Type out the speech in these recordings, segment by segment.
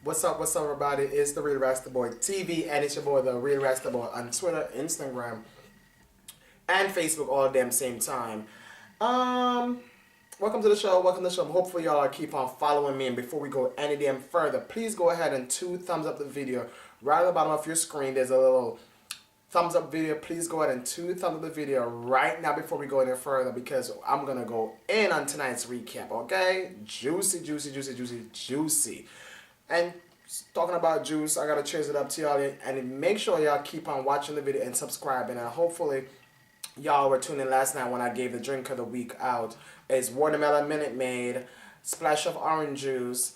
What's up, everybody? It's the Real Rasta Boy TV, and it's your boy, the Real Rasta Boy, on Twitter, Instagram, and Facebook all at the same time. Um, Welcome to the show. Welcome to the show. Hopefully, y'all keep on following me. And before we go any damn further, please go ahead and thumbs up the video. Right at the bottom of your screen, there's a little thumbs up video. Please go ahead and thumbs up the video right now before we go any further, because I'm gonna go in on tonight's recap. Okay, juicy, juicy, juicy, juicy, juicy. And talking about juice, I gotta chase it up to y'all, and make sure y'all keep on watching the video and subscribing. And hopefully y'all were tuning in last night when I gave the drink of the week out. It's watermelon Minute Maid, splash of orange juice,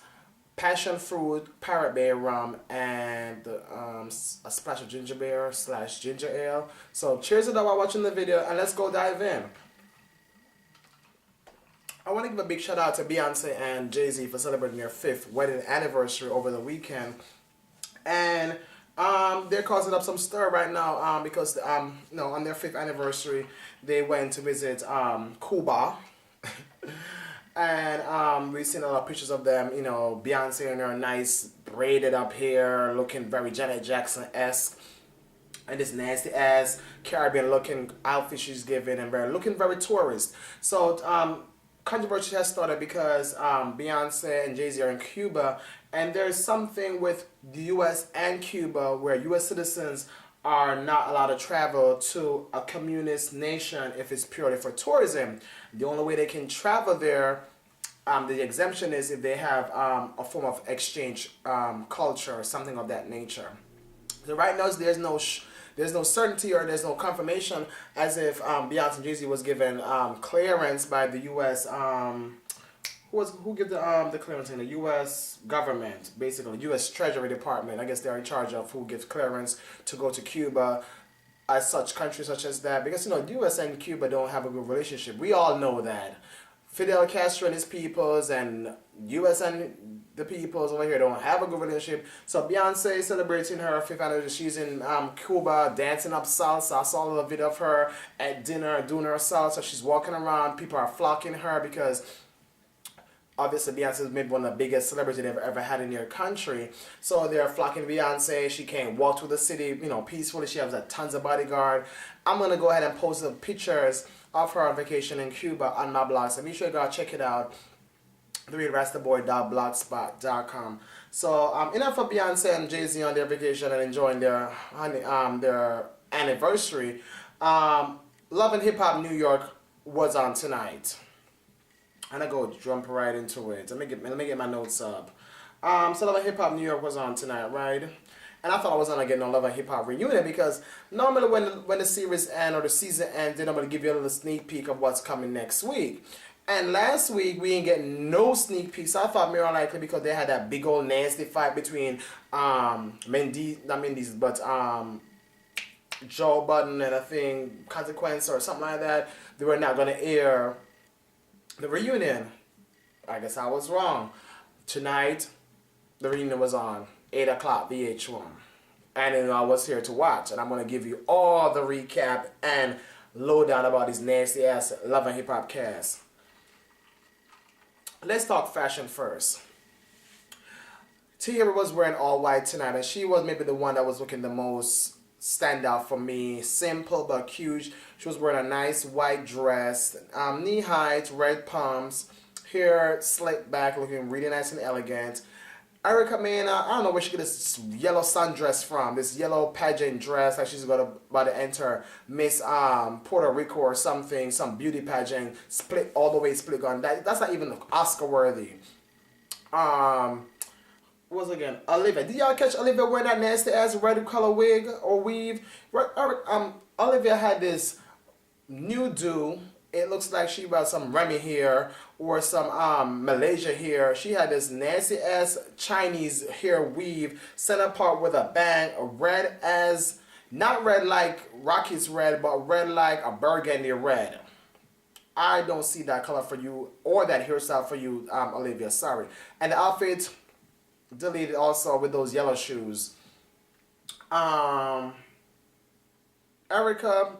passion fruit, parrot bay rum, and a splash of ginger beer / ginger ale. So cheers it up while watching the video, and let's go dive in. I want to give a big shout out to Beyonce and Jay-Z for celebrating their 5th wedding anniversary over the weekend. And they're causing up some stir right now because on their 5th anniversary they went to visit Cuba. And we've seen a lot of pictures of them, Beyonce in her nice braided up hair, looking very Janet Jackson-esque, and this nasty ass Caribbean looking outfit she's giving, and looking very tourist. So controversy has started because Beyonce and Jay-Z are in Cuba, and there's something with the U.S. and Cuba where U.S. citizens are not allowed to travel to a communist nation if it's purely for tourism. The only way they can travel there, the exemption is if they have a form of exchange culture or something of that nature. So right now there's no certainty, or there's no confirmation as if Beyonce and Jay-Z was given clearance by the U.S. Who gave the clearance in the U.S. government, basically U.S. Treasury Department. I guess they're in charge of who gives clearance to go to Cuba, as such countries such as that, because the U.S. and Cuba don't have a good relationship. We all know that. Fidel Castro and his peoples, and U.S. and the peoples over here don't have a good relationship. So Beyonce is celebrating her 5th anniversary. She's in Cuba dancing up salsa. I saw a little video of her at dinner doing her salsa. She's walking around. People are flocking her because obviously Beyonce is maybe one of the biggest celebrities they've ever had in their country. So they're flocking Beyonce. She can't walk through the city, peacefully. She has tons of bodyguard. I'm going to go ahead and post the pictures of her on vacation in Cuba on my blog. So be sure you go check it out. TheRealRastaBoy.blogspot.com. So enough of Beyonce and Jay-Z on their vacation and enjoying their anniversary. Love and Hip Hop New York was on tonight. And I go jump right into it. Let me get my notes up. So Love and Hip Hop New York was on tonight, right? And I thought I was gonna get no Love and Hip Hop Reunion, because normally when the series ends or the season ends, then I'm gonna give you a little sneak peek of what's coming next week. And last week we didn't get no sneak peeks. So I thought more likely because they had that big old nasty fight between Joe Budden and I think Consequence or something like that, they were not gonna air the reunion. I guess I was wrong. Tonight the reunion was on 8 o'clock VH1, and I was here to watch, and I'm gonna give you all the recap and lowdown about this nasty ass Love and Hip Hop cast. Let's talk fashion first. Tiara was wearing all white tonight, and she was maybe the one that was looking the most standout for me. Simple but cute. She was wearing a nice white dress, knee height, red pumps, hair slicked back, looking really nice and elegant. Erica, man, I don't know where she got this yellow sundress from, this yellow pageant dress, like she's about to enter Miss Puerto Rico or something, some beauty pageant, split all the way, split gun. That's not even Oscar worthy. What was it again? Olivia. Did y'all catch Olivia wearing that nasty ass red color wig or weave? Olivia had this new do. It looks like she got some Remy hair or some Malaysia hair. She had this nasty ass Chinese hair weave, center part with a bang, red as, not red like Rocky's red, but red like a burgundy red. I don't see that color for you or that hairstyle for you, Olivia. Sorry. And the outfit deleted also with those yellow shoes. Erica,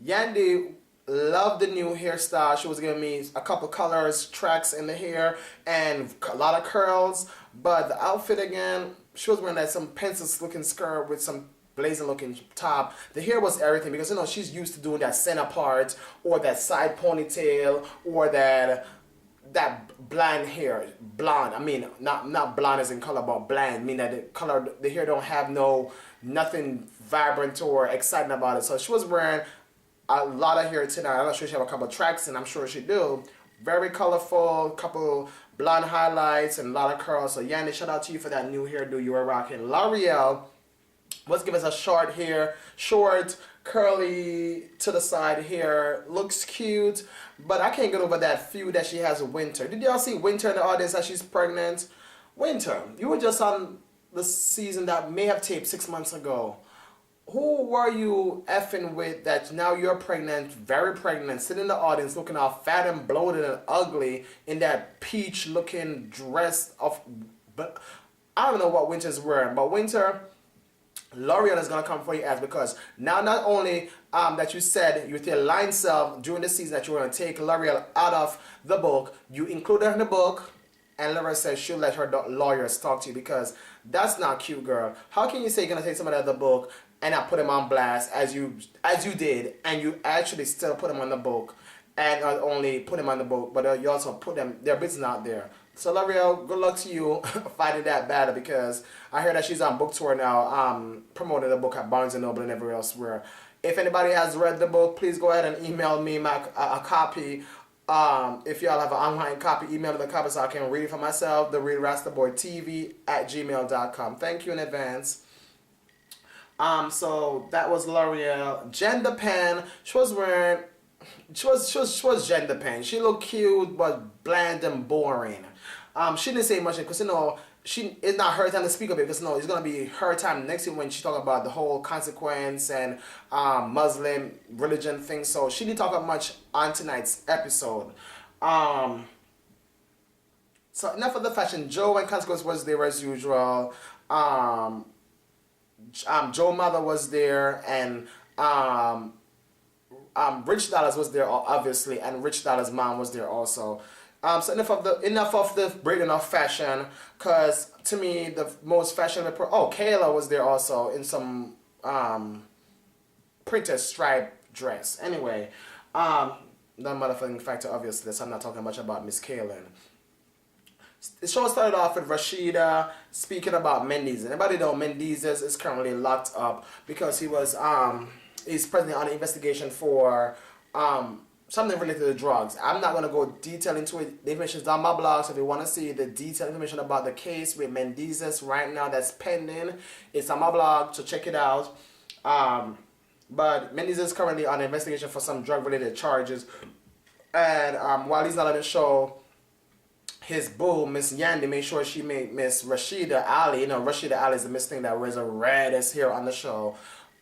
Yandy Love the new hairstyle. She was giving me a couple colors, tracks in the hair, and a lot of curls. But the outfit again, she was wearing that some princess looking skirt with some blazing looking top. The hair was everything because you know she's used to doing that center part or that side ponytail or that blonde hair. Blonde. I mean not blonde as in color, but bland. I mean that the hair don't have nothing vibrant or exciting about it. So she was wearing a lot of hair tonight. I'm not sure she have a couple tracks, and I'm sure she do. Very colorful, couple blonde highlights and a lot of curls. So Yanni, shout out to you for that new hairdo you were rocking. L'Oreal was giving us a short hair, short, curly to the side hair. Looks cute, but I can't get over that feud that she has with Winter. Did y'all see Winter in the audience as she's pregnant? Winter, you were just on the season that may have taped 6 months ago. Who were you effing with that now you're pregnant, very pregnant, sitting in the audience looking all fat and bloated and ugly in that peach looking dress of, but I don't know what Winter's wearing, but Winter, L'Oreal is going to come for your ass because now not only that you said with your line self during the season that you were going to take L'Oreal out of the book, you included her in the book, and L'Oreal says she'll let her lawyers talk to you because that's not cute, girl. How can you say you're going to take somebody out of the book and not put him on blast as you did, and you actually still put him on the book, and not only put him on the book, but you also put their business out there. So L'Oreal, good luck to you fighting that battle because I heard that she's on book tour now, promoting the book at Barnes & Noble and everywhere else. Where if anybody has read the book, please go ahead and email me a copy. If y'all have an online copy, email me the copy so I can read it for myself. The Real Rastaboy TV at gmail.com. Thank you in advance. So that was L'Oreal. Gender Pen. She was Gender Pen. She looked cute but bland and boring. She didn't say much because it's not her time to speak of it because it's gonna be her time next week when she talk about the whole consequence and Muslim religion thing. So she didn't talk about much on tonight's episode. So enough of the fashion. Joe and Consequence was there as usual. Joe Mother was there, and Rich Dollars was there obviously, and Rich Dollars' mom was there also. So enough of the breaking of fashion, cause to me the most fashionable. Kayla was there also in some printed stripe dress. Anyway, the motherfucking factor obviously. So I'm not talking much about Miss Kaylin. The show started off with Rashida speaking about Mendes. Anybody know Mendes is currently locked up because he was he's presently on an investigation for something related to drugs. I'm not gonna go detail into it. The information is down my blog, so if you want to see the detailed information about the case with Mendes right now that's pending, it's on my blog, so check it out. But Mendes is currently on an investigation for some drug related charges, and while he's not on the show, his boo, Miss Yandy, made sure she made Miss Rashida Ali. Rashida Ali is the Miss thing that wears the reddest hair on the show.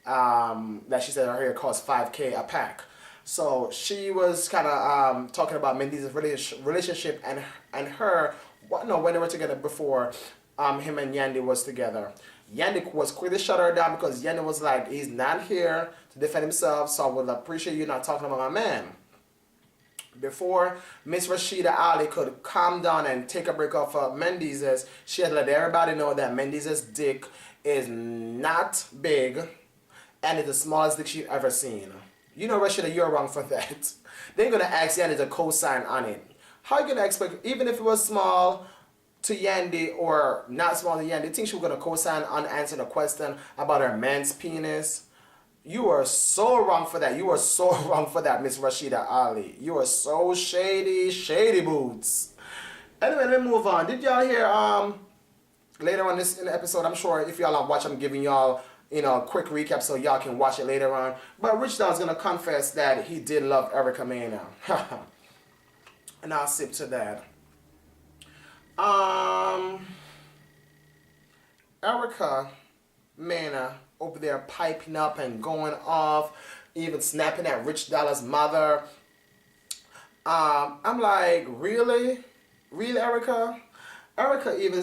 That she said her hair costs $5K a pack. So she was kind of talking about Mendes' relationship and her. When they were together before him and Yandy was together. Yandy was quick to shut her down because Yandy was like, he's not here to defend himself, so I would appreciate you not talking about my man. Before Miss Rashida Ali could calm down and take a break off of Mendes', she had let everybody know that Mendes' dick is not big and it's the smallest dick she's ever seen. Rashida, you're wrong for that. They're going to ask Yandy to co-sign on it. How are you going to expect, even if it was small to Yandy or not small to Yandy, you think she was going to co-sign on answering a question about her man's penis? You are so wrong for that. You are so wrong for that, Miss Rashida Ali. You are so shady boots. Anyway, let me move on. Did y'all hear later on in the episode? I'm sure if y'all don't watch, I'm giving y'all a quick recap so y'all can watch it later on. But Rich Doll's gonna confess that he did love Erica Mena, and I'll sip to that. Erica Mena over there piping up and going off, even snapping at Rich Dollars' mother. I'm like, really, Erica? Erica even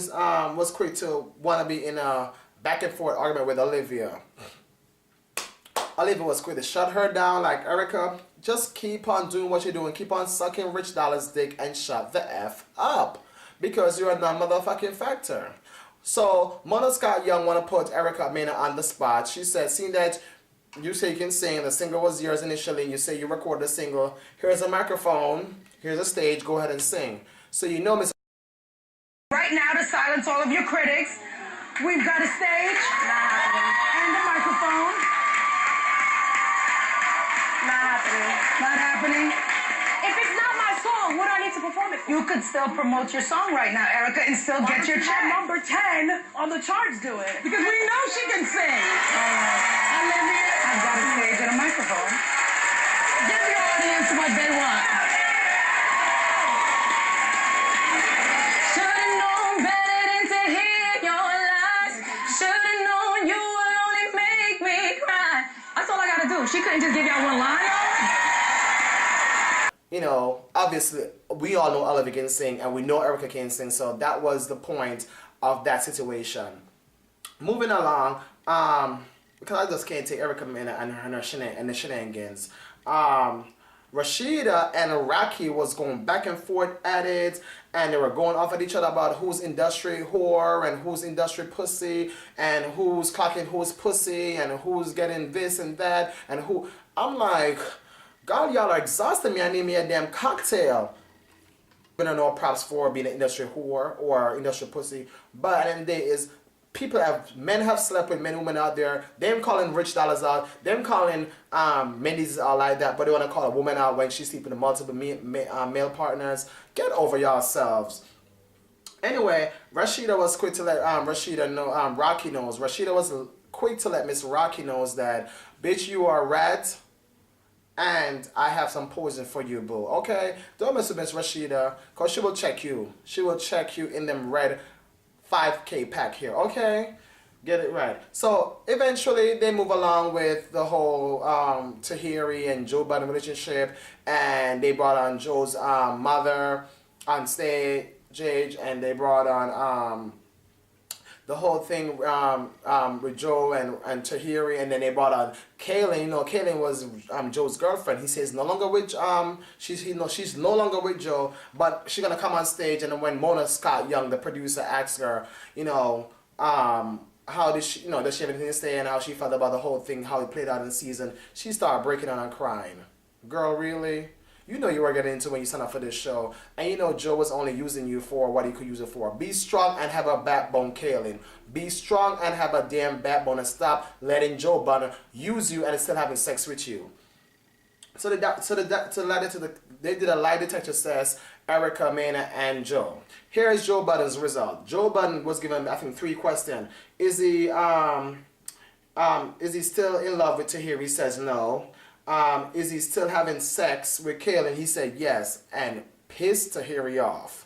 was quick to want to be in a back and forth argument with Olivia. Olivia was quick to shut her down like, Erica, just keep on doing what you're doing. Keep on sucking Rich Dollar's dick and shut the F up. Because you're a non-motherfucking factor. So, Mona Scott Young want to put Erica Mena on the spot. She said, seeing that you say you can sing, the single was yours initially, you say you recorded the single, here's a microphone, here's a stage, go ahead and sing. So you know, Miss... Right now, to silence all of your critics, we've got a stage and a microphone. Not happening. Not happening. If it's not my song, what do I need to perform it for? You could still promote your song right now, Erica, and still get your check. Number 10 on the charts do it. Because we know she can sing. Olivia, I've got a stage and a microphone. Give your audience what they want. Should've known better than to hear your lies. Should've known you would only make me cry. That's all I gotta do. She couldn't just give y'all one line. You know, obviously, we all know Olivia can sing, and we know Erica can sing, so that was the point of that situation. Moving along, because I just can't take Erica Mena and the shenanigans. Rashida and Rocky was going back and forth at it, and they were going off at each other about who's industry whore and who's industry pussy, and who's clocking who's pussy, and who's getting this and that, and who... I'm like... God, y'all are exhausting me. I need me a damn cocktail. I don't know props for being an industry whore or industry pussy. But at the end of the day is men have slept with men and women out there. Them calling Rich Dollars out. Them calling Mendy's out like that. But they want to call a woman out when she's sleeping with multiple male partners. Get over yourselves. Anyway, Rashida was quick to let Rashida know, Rocky knows. Rashida was quick to let Miss Rocky knows that, bitch, you are a rat. And I have some poison for you, boo. Okay? Don't mess with Miss Rashida, because she will check you. She will check you in them red 5K pack here. Okay? Get it right. So, eventually, they move along with the whole Tahiri and Joe Budden relationship. And they brought on Joe's mother on stage. And they brought on... the whole thing with Joe and Tahiri, and then they brought on Kaylin. You know, Kaylin was Joe's girlfriend. He says no longer with she's no longer with Joe, but she's gonna come on stage. And then when Mona Scott Young, the producer, asked her, you know, how did she, you know, does she have anything to say and how she felt about the whole thing, how it played out in the season, she started breaking down and crying. Girl, really? You know you were getting into when you signed up for this show. And you know Joe was only using you for what he could use it for. Be strong and have a backbone, Kaylin. Be strong and have a damn backbone and stop letting Joe Budden use you and still having sex with you. So they did a lie detector test, Erica, Mena, and Joe. Here is Joe Budden's result. Joe Budden was given, I think, 3 questions. Is he still in love with Tahiri? He says no. Is he still having sex with Kaylin? He said yes, and pissed Tahiri off.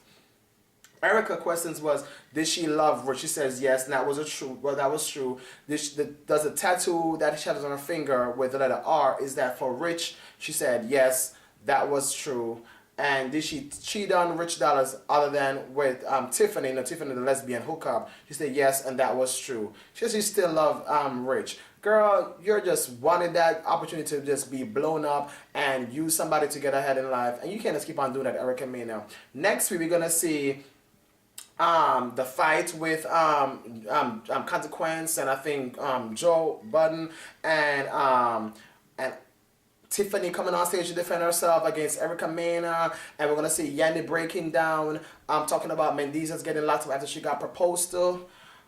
Erica questions was, did she love Rich? She says yes, and that was true. Well, that was true. Does the tattoo that she has on her finger with the letter R, is that for Rich? She said yes, that was true. And did she cheat on Rich Dollars other than with Tiffany, Tiffany the lesbian hookup? She said yes, and that was true. She says she still loved Rich. Girl, you're just wanting that opportunity to just be blown up and use somebody to get ahead in life. And you can't just keep on doing that, Erica Mena. Next week, we're going to see the fight with Consequence and I think Joe Budden and Tiffany coming on stage to defend herself against Erica Mena. And we're going to see Yandy breaking down, talking about Mendeza's getting locked up after she got proposed to.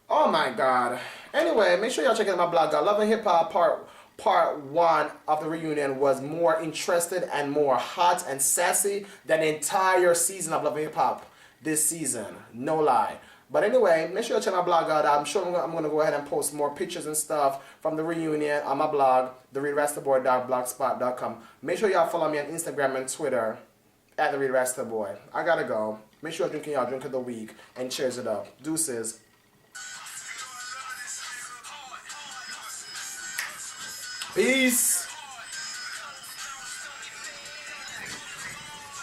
Oh my God. Anyway, make sure y'all check out my blog. Love and Hip Hop part 1 of the reunion was more interested and more hot and sassy than the entire season of Love and Hip Hop this season. No lie. But anyway, make sure you check my blog out. I'm sure I'm going to go ahead and post more pictures and stuff from the reunion on my blog, therealrastaboy.blogspot.com. Make sure y'all follow me on Instagram and Twitter at therealrastaboy. I gotta go. Make sure you're drinking y'all drink of the week and cheers it up. Deuces. Peace.